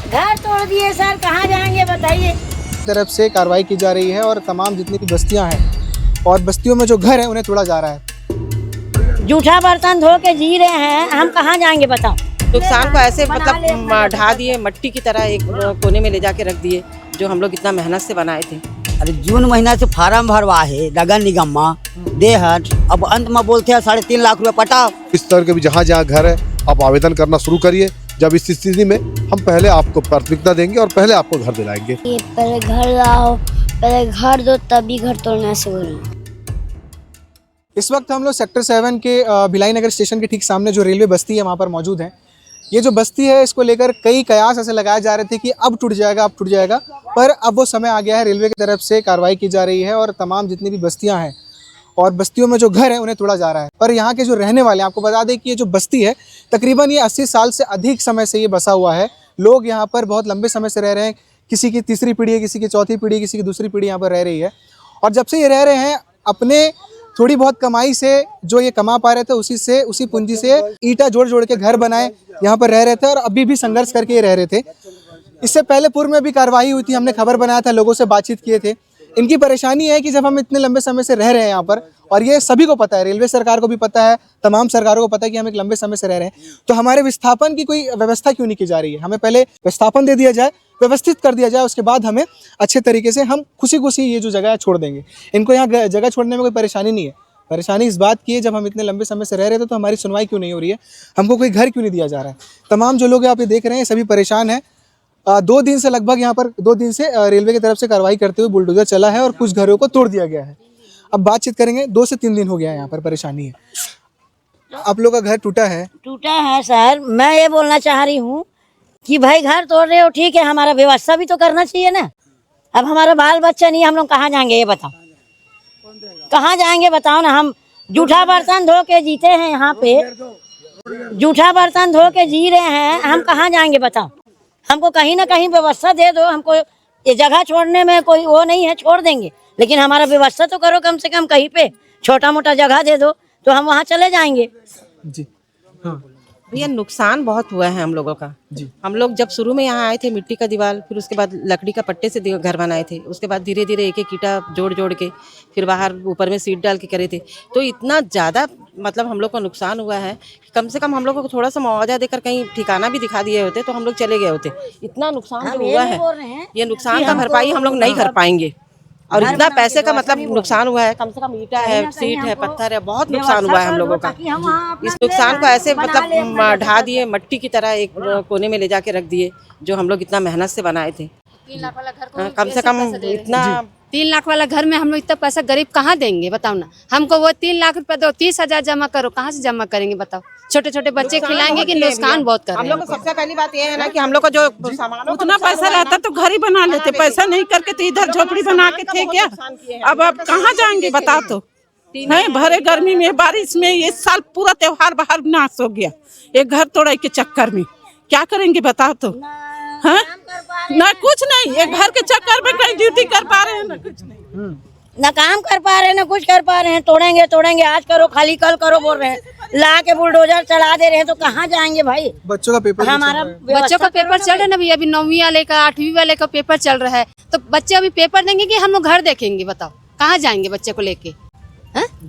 घर तोड़ दिए सर, कहाँ जाएंगे बताइए। तरफ से कार्रवाई की जा रही है और तमाम जितनी भी बस्तियां हैं और बस्तियों में जो घर है उन्हें तोड़ा जा रहा है। जूठा बर्तन धो के जी रहे हैं, हम कहाँ जाएंगे बताओ। नुकसान को ऐसे मतलब ढा दिए, मट्टी की तरह एक कोने में ले जाके रख दिए, जो हम लोग इतना मेहनत से बनाए थे। अरे जून महीना से फार्म भरवा है नगर निगम में देहट, अब अंत में बोलते हैं 3.5 लाख रुपए पटाओ। इस तरह के भी जहाँ जहाँ घर है आप आवेदन करना शुरू करिए। जब इस स्थिति में हम पहले आपको प्राथमिकता देंगे और पहले आपको घर दिलाएंगे। पहले घर लाओ, पहले घर दो तभी घर तोड़ना से बोलो। इस वक्त हम लोग सेक्टर 7 के भिलाई नगर स्टेशन के ठीक सामने जो रेलवे बस्ती है वहाँ पर मौजूद हैं। ये जो बस्ती है इसको लेकर कई कयास ऐसे लगाए जा रहे थे कि अब टूट जाएगा, अब टूट जाएगा, पर अब वो समय आ गया है। रेलवे की तरफ से कार्रवाई की जा रही है और तमाम जितनी भी बस्तियां हैं और बस्तियों में जो घर है उन्हें तोड़ा जा रहा है। पर यहाँ के जो रहने वाले हैं, आपको बता दें कि ये जो बस्ती है तकरीबन ये 80 साल से अधिक समय से ये बसा हुआ है। लोग यहाँ पर बहुत लंबे समय से रह रहे हैं। किसी की तीसरी पीढ़ी है, किसी की चौथी पीढ़ी, किसी की दूसरी पीढ़ी यहाँ पर रह रही है। और जब से ये रह रहे हैं अपने थोड़ी बहुत कमाई से जो ये कमा पा रहे थे उसी पूंजी से ईंटा जोड़ जोड़ के घर बनाए, यहाँ पर रह रहे थे और अभी भी संघर्ष करके ये रह रहे थे। इससे पहले पूर्व में भी कार्रवाई हुई थी, हमने खबर बनाया था, लोगों से बातचीत किए थे। इनकी परेशानी है कि जब हम इतने लंबे समय से रह रहे हैं यहाँ पर, और ये सभी को पता है, रेलवे सरकार को भी पता है, तमाम सरकारों को पता है कि हम एक लंबे समय से रह रहे हैं, तो हमारे विस्थापन की कोई व्यवस्था क्यों नहीं की जा रही है। हमें पहले विस्थापन दे दिया जाए, व्यवस्थित कर दिया जाए, उसके बाद हमें अच्छे तरीके से हम खुशी खुशी ये जो जगह है छोड़ देंगे। इनको यहाँ जगह छोड़ने में कोई परेशानी नहीं है। परेशानी इस बात की है, जब हम इतने लंबे समय से रह रहे थे तो हमारी सुनवाई क्यों नहीं हो रही है, हमको कोई घर क्यों नहीं दिया जा रहा है। तमाम जो लोग आप ये देख रहे हैं सभी परेशान हैं। 2 दिन से लगभग यहाँ पर 2 दिन से रेलवे की तरफ से कार्रवाई करते हुए बुलडोजर चला है और कुछ घरों को तोड़ दिया गया है। अब बातचीत करेंगे। 2 से 3 दिन हो गया है यहाँ पर परेशानी है। आप लोग का घर टूटा है सर। मैं ये बोलना चाह रही हूँ कि भाई घर तोड़ रहे हो ठीक है, हमारा व्यवस्था भी तो करना चाहिए ना। अब हमारा बाल बच्चा नहीं, हम लोग कहाँ जाएंगे ये बताओ, कहाँ जाएंगे बताओ ना। हम जूठा बर्तन धो के जीते हैं यहाँ पे, जूठा बर्तन धो के जी रहे हैं, हम कहाँ जाएंगे बताओ। हमको कहीं ना कहीं व्यवस्था दे दो, हमको ये जगह छोड़ने में कोई वो नहीं है, छोड़ देंगे, लेकिन हमारा व्यवस्था तो करो, कम से कम कहीं पे छोटा मोटा जगह दे दो तो हम वहाँ चले जाएंगे। जी हाँ भैया नुकसान बहुत हुआ है हम लोगों का। हम लोग जब शुरू में यहाँ आए थे मिट्टी का दीवार, फिर उसके बाद लकड़ी का पट्टे से घर बनाए थे, उसके बाद धीरे धीरे एक एक ईंटा जोड़ जोड़ के फिर बाहर ऊपर में सीट डाल के करे थे। तो इतना ज़्यादा मतलब हम लोग को नुकसान हुआ है कि कम से कम हम लोग को थोड़ा सा मुआवजा देकर कहीं ठिकाना भी दिखा दिए होते तो हम लोग चले गए होते। इतना नुकसान जो हुआ है, ये नुकसान का भरपाई हम लोग नहीं कर पाएंगे। और इतना पैसे का मतलब नुकसान हुआ है, कम से कम ईंटा है, सीट है, पत्थर है, बहुत नुकसान हुआ है हम लोगों का। इस नुकसान को ऐसे मतलब ढा दिए, मट्टी की तरह एक कोने में ले जाके रख दिए, जो हम लोग इतना मेहनत से बनाए थे। 3 लाख वाला घर कम से कम इतना 3 लाख वाला घर में हम लोग इतना पैसा गरीब कहाँ देंगे बताओ ना। हमको वो 3 लाख रुपए दो, 30,000 जमा करो, कहाँ से जमा करेंगे बताओ। छोटे छोटे बच्चे खिलाएंगे कि नुकसान बहुत कर रहे हैं। हम लोग को सबसे पहली बात ये है ना कि हम लोग को जो सामान उतना पैसा रहता तो घर ही बना लेते, पैसा नहीं करके तो इधर झोपड़ी बना के थे क्या। अब कहाँ जाएंगे बताओ। तो नहीं भरे गर्मी में, बारिश में, ये साल पूरा त्योहार बाहर नाश हो गया एक घर तोड़े के चक्कर में। क्या करेंगे बताओ। तो हाँ ना कुछ नहीं, एक घर के चक्कर में कहीं ड्यूटी कर पा रहे हैं ना कुछ नहीं, ना काम कर पा रहे हैं, ना कुछ कर पा रहे हैं। तोड़ेंगे आज करो, खाली कल करो बोल रहे हैं, ला के बुलडोजर चला दे रहे हैं, तो कहाँ जाएंगे भाई। बच्चों का पेपर हमारा बच्चों का पेपर चल रहा है ना भैया, अभी 9वीं वाले का 8वीं वाले का पेपर चल रहा है। तो बच्चे अभी पेपर देंगे कि हम लोग घर देखेंगे बताओ। कहाँ जाएंगे बच्चे को लेके,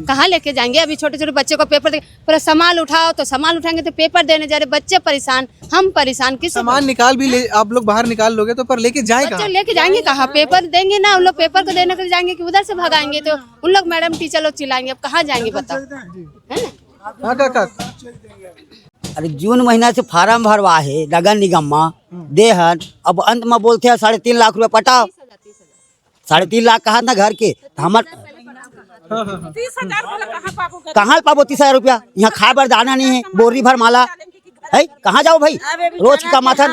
कहाँ लेके जाएंगे। अभी छोटे छोटे बच्चे को पेपर पूरा सामान उठाओ, तो सामान उठाएंगे तो पेपर देने जा रहे, बच्चे परेशान, हम परेशान। किस सामान निकाल भी ले, आप लोग बाहर निकाल लोगे तो, पर लेके जाए कहाँ? लेके जाएंगे कहाँ, पेपर देंगे ना उन लोग, पेपर को देने के लिए जाएंगे कि उधर से भगाएंगे तो उन लोग मैडम टीचर लोग चिल्लाएंगे। अब कहाँ जाएंगे बताओ, है ना। अरे जून महीना से फार्म भरवा है नगर निगम में देहट, अब अंत में बोलते हैं 3.5 लाख रुपए पटाओ। 3.5 लाख कहा ना घर के, हमारे 30,000 कहाँ पाबो 30,000 रुपया। यहाँ खाए बर दाना नहीं है, बोरी भर माला है, कहाँ जाओ भाई। रोज का माथन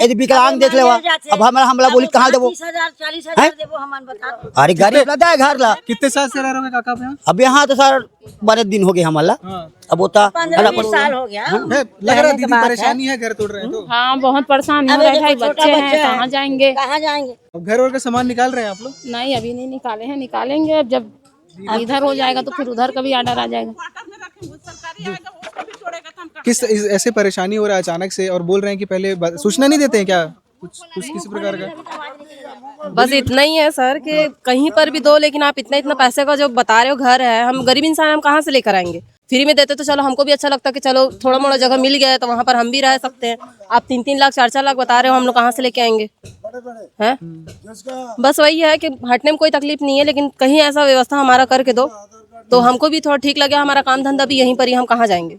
यदि विकलांग देख ले, अब हमला बोली कहाँ देवो। 40,000 देवो हमान बता। अरे गरीब लगा है घर ला। कितने साल से रह रहे हो काका यहाँ? अब यहाँ तो सर 12 दिन हो गए हमारा। अब होता 15 साल हो गया। लग रहा है दीदी परेशानी है, घर तोड़ रहे हैं तो। हाँ बहुत परेशान हो रहे हैं, बच्चे हैं, कहाँ जाएंगे। अब घर और का सामान निकाल रहे हैं आप लोग? नहीं अभी नहीं निकाले हैं, निकालेंगे। अब जब इधर हो जाएगा तो फिर उधर का भी आर्डर आ जाएगा। किस ऐसे परेशानी हो रहा है अचानक से, और बोल रहे हैं कि पहले सूचना नहीं देते हैं क्या? कुछ किसी प्रकार का? बस इतना ही है सर कि कहीं पर भी दो, लेकिन आप इतना इतना पैसे का जो बता रहे हो घर है, हम गरीब इंसान हम कहाँ से लेकर आएंगे? फ्री में देते तो चलो हमको भी अच्छा लगता कि चलो थोड़ा मोड़ा जगह मिल गया है तो वहाँ पर हम भी रह सकते हैं। आप 3-3 लाख 4-4 लाख बता रहे हो, हम लोग कहाँ से लेके आएंगे हैं? बस वही है कि हटने में कोई तकलीफ नहीं है, लेकिन कहीं ऐसा व्यवस्था हमारा करके दो तो हमको भी थोड़ा ठीक लगे। हमारा काम धंधा भी यहीं पर ही, हम कहाँ जाएंगे?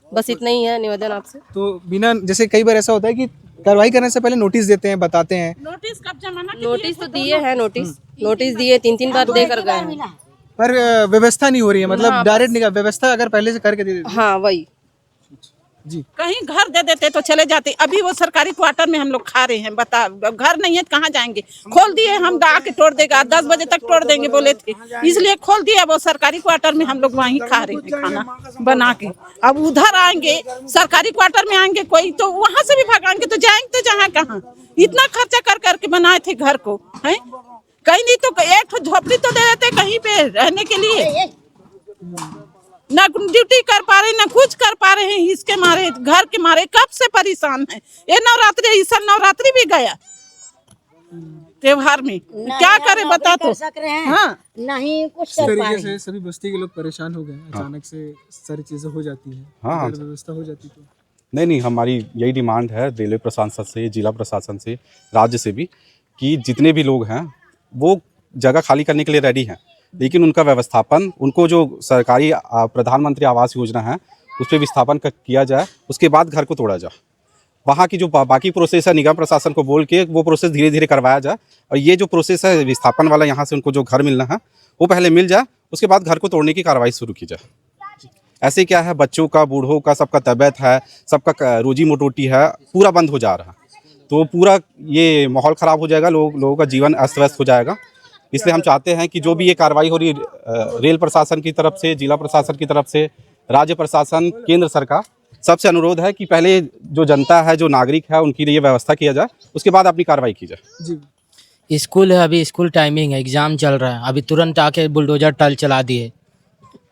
बस इतना ही है निवेदन आपसे। तो बिना, जैसे कई बार ऐसा होता है कि कार्रवाई करने से पहले नोटिस देते हैं, बताते हैं। नोटिस कब जमाना नोटिस तो दिए हैं, नोटिस दिए 3-3 बार देकर गए हैं, पर व्यवस्था नहीं हो रही है, मतलब डायरेक्ट निकाल व्यवस्था अगर पहले से करके दे देते। हाँ वही जी, कहीं घर दे देते तो चले जाते। अभी वो सरकारी क्वार्टर में हम लोग खा रहे हैं, बता घर नहीं है तो कहाँ जाएंगे? खोल दिए, हम आके तोड़ देगा 10 बजे तक तोड़ देंगे बोले थे, इसलिए खोल दिया। वो सरकारी क्वार्टर में हम लोग वहीं खा रहे हैं खाना बना के। अब उधर आएंगे सरकारी क्वार्टर में आएंगे कोई तो वहां से भी भगाएंगे तो जाएंगे तो जहाँ कहाँ? इतना खर्चा कर करके बनाए थे घर को, है कहीं नहीं तो एक झोपड़ी तो दे देते कहीं पे रहने के लिए। ना ड्यूटी कर पा रहे, ना कुछ कर पा रहे हैं, इसके मारे घर के मारे कब से परेशान है। ये नवरात्रि, इस साल नवरात्रि भी गया त्योहार में, क्या करे बता तो? हाँ नहीं कुछ इस तरीके से सभी बस्ती के लोग परेशान हो गए। अचानक से सारी चीजें हो जाती हैं, हाँ, व्यवस्था हो जाती तो नहीं हमारी यही डिमांड है रेलवे प्रशासन से, जिला प्रशासन से, राज्य से भी, कि जितने भी लोग हैं वो जगह खाली करने के लिए रेडी हैं, लेकिन उनका व्यवस्थापन, उनको जो सरकारी प्रधानमंत्री आवास योजना है उस पर विस्थापन किया जाए, उसके बाद घर को तोड़ा जाए। वहाँ की जो बाकी प्रोसेस है निगम प्रशासन को बोल के वो प्रोसेस धीरे धीरे करवाया जाए, और ये जो प्रोसेस है विस्थापन वाला, यहाँ से उनको जो घर मिलना है वो पहले मिल जाए, उसके बाद घर को तोड़ने की कार्रवाई शुरू की जाए। ऐसे क्या है, बच्चों का, बूढ़ों का, सबका तबीयत है, सबका रोजी मोटोटी है, पूरा बंद हो जा रहा है, तो पूरा ये माहौल ख़राब हो जाएगा, लोगों का जीवन अस्त व्यस्त हो जाएगा। इसलिए हम चाहते हैं कि जो भी ये कार्रवाई हो रही रेल प्रशासन की तरफ से, जिला प्रशासन की तरफ से, राज्य प्रशासन, केंद्र सरकार, सबसे अनुरोध है कि पहले जो जनता है, जो नागरिक है, उनके लिए व्यवस्था किया जाए, उसके बाद अपनी कार्रवाई की जाए। जी, स्कूल है, अभी स्कूल टाइमिंग है, एग्जाम चल रहा है, अभी तुरंत आके बुलडोजर टल चला दिए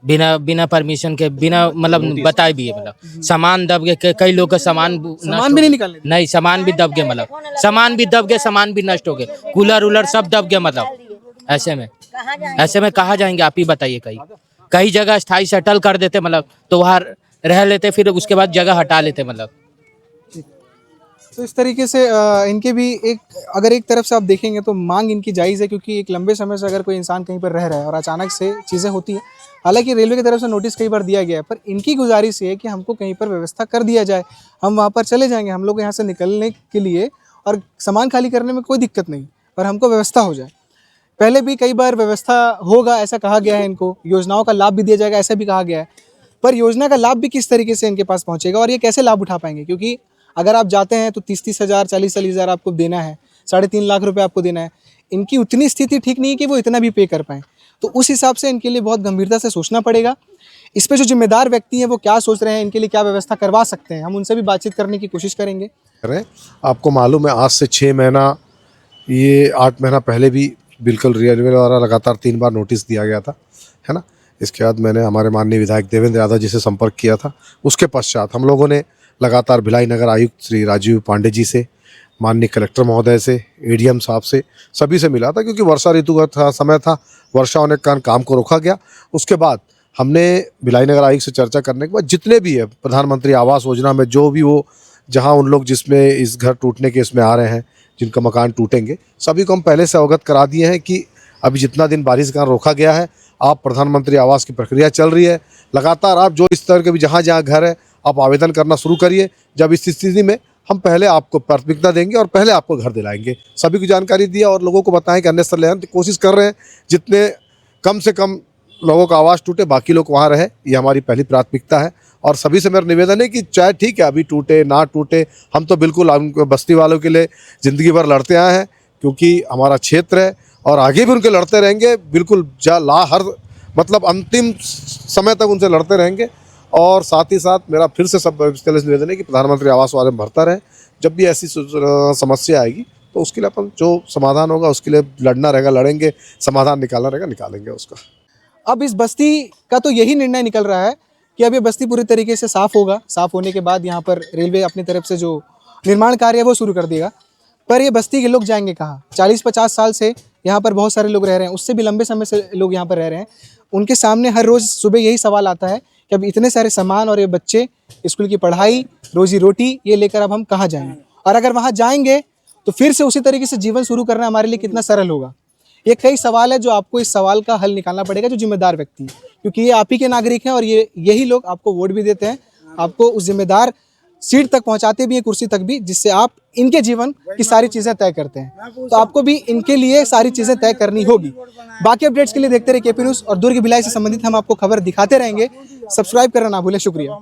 बिना परमिशन के, बिना मतलब बताए भी है, मतलब सामान दब के, कई लोग का सामान भी नहीं निकालने, नहीं सामान भी दब गए, मतलब सामान भी दब गए, सामान भी नष्ट हो गए, कूलर उलर सब दब गए। मतलब ऐसे में कहाँ जाएंगे आप ही बताइए? कई जगह स्थायी सेटल कर देते, मतलब तो वहाँ रह लेते, फिर उसके बाद जगह हटा लेते। मतलब तो इस तरीके से इनके भी अगर एक तरफ से आप देखेंगे तो मांग इनकी जायज़ है, क्योंकि एक लंबे समय से अगर कोई इंसान कहीं पर रह रहा है और अचानक से चीज़ें होती हैं, हालांकि रेलवे की तरफ से नोटिस कई बार दिया गया है, पर इनकी गुजारिश ये है कि हमको कहीं पर व्यवस्था कर दिया जाए, हम वहाँ पर चले जाएंगे, हम लोग यहाँ से निकलने के लिए, और सामान खाली करने में कोई दिक्कत नहीं, पर हमको व्यवस्था हो जाए। पहले भी कई बार व्यवस्था होगा ऐसा कहा गया है, इनको योजनाओं का लाभ भी दिया जाएगा ऐसा भी कहा गया है, पर योजना का लाभ भी किस तरीके से इनके पास पहुँचेगा और ये कैसे लाभ उठा पाएंगे? क्योंकि अगर आप जाते हैं तो 30-30 हज़ार, 40-40 हज़ार आपको देना है, 3.5 लाख रुपए आपको देना है। इनकी उतनी स्थिति ठीक नहीं है कि वो इतना भी पे कर पाएँ, तो उस हिसाब से इनके लिए बहुत गंभीरता से सोचना पड़ेगा। इस पर जो जिम्मेदार व्यक्ति हैं वो क्या सोच रहे हैं, इनके लिए क्या व्यवस्था करवा सकते हैं, हम उनसे भी बातचीत करने की कोशिश करेंगे। आपको मालूम है आज से 6 महीना, ये 8 महीना पहले भी बिल्कुल रेलवे द्वारा लगातार 3 बार नोटिस दिया गया था, है ना। इसके बाद मैंने हमारे माननीय विधायक देवेंद्र यादव जी से संपर्क किया था। उसके पश्चात हम लोगों ने लगातार भिलाई नगर आयुक्त श्री राजीव पांडे जी से, माननीय कलेक्टर महोदय से, एडीएम साहब से, सभी से मिला था, क्योंकि वर्षा ऋतु का समय था, वर्षा होने के कारण काम को रोका गया। उसके बाद हमने भिलाई नगर आयुक्त से चर्चा करने के बाद जितने भी है प्रधानमंत्री आवास योजना में जो भी वो, जहाँ उन लोग जिसमें इस घर टूटने के इसमें आ रहे हैं, जिनका मकान टूटेंगे, सभी को हम पहले से अवगत करा दिए हैं कि अभी जितना दिन बारिश का रोका गया है, आप प्रधानमंत्री आवास की प्रक्रिया चल रही है, लगातार आप जो इस तरह के भी जहाँ जहाँ घर है आप आवेदन करना शुरू करिए। जब इस स्थिति में हम पहले आपको प्राथमिकता देंगे और पहले आपको घर दिलाएंगे। सभी को जानकारी दिया और लोगों को बताएं कि अन्य स्थल लेने की कोशिश कर रहे हैं, जितने कम से कम लोगों का आवाज़ टूटे, बाकी लोग वहाँ रहे, ये हमारी पहली प्राथमिकता है। और सभी से मेरा निवेदन है कि चाहे ठीक है अभी टूटे ना टूटे, हम तो बिल्कुल बस्ती वालों के लिए ज़िंदगी भर लड़ते आए हैं, क्योंकि हमारा क्षेत्र है और आगे भी उनके लड़ते रहेंगे, बिल्कुल हर मतलब अंतिम समय तक उनसे लड़ते रहेंगे। और साथ ही साथ मेरा फिर से सब निवेदन है कि प्रधानमंत्री आवास वाले में भरता रहे। जब भी ऐसी समस्या आएगी तो उसके लिए अपन जो समाधान होगा उसके लिए लड़ना रहेगा, लड़ेंगे, समाधान निकालना रहेगा, निकालेंगे उसका। अब इस बस्ती का तो यही निर्णय निकल रहा है कि अब ये बस्ती पूरी तरीके से साफ़ होगा। साफ़ होने के बाद यहाँ पर रेलवे अपनी तरफ से जो निर्माण कार्य है वो शुरू कर देगा। पर ये बस्ती के लोग जाएंगे कहाँ? 40-50 साल से यहाँ पर बहुत सारे लोग रह रहे हैं, उससे भी लंबे समय से लोग यहाँ पर रह रहे हैं। उनके सामने हर रोज़ सुबह यही सवाल आता है कि अब इतने सारे सामान और ये बच्चे, स्कूल की पढ़ाई, रोजी रोटी ये लेकर अब हम कहाँ जाएंगे? और अगर वहाँ जाएंगे तो फिर से उसी तरीके से जीवन शुरू करना हमारे लिए कितना सरल होगा? ये कई सवाल है जो आपको इस सवाल का हल निकालना पड़ेगा, जो जिम्मेदार व्यक्ति है, क्योंकि ये आप ही के नागरिक हैं और यही लोग आपको वोट भी देते हैं, आपको उस जिम्मेदार सीट तक पहुंचाते भी हैं, कुर्सी तक भी, जिससे आप इनके जीवन की सारी चीज़ें तय करते हैं। तो आपको भी इनके लिए सारी चीज़ें तय करनी होगी। बाकी अपडेट्स के लिए देखते रहिए केपी न्यूज़ और दुर्ग भिलाई से संबंधित हम आपको खबर दिखाते रहेंगे। सब्सक्राइब करना ना भूलें। शुक्रिया।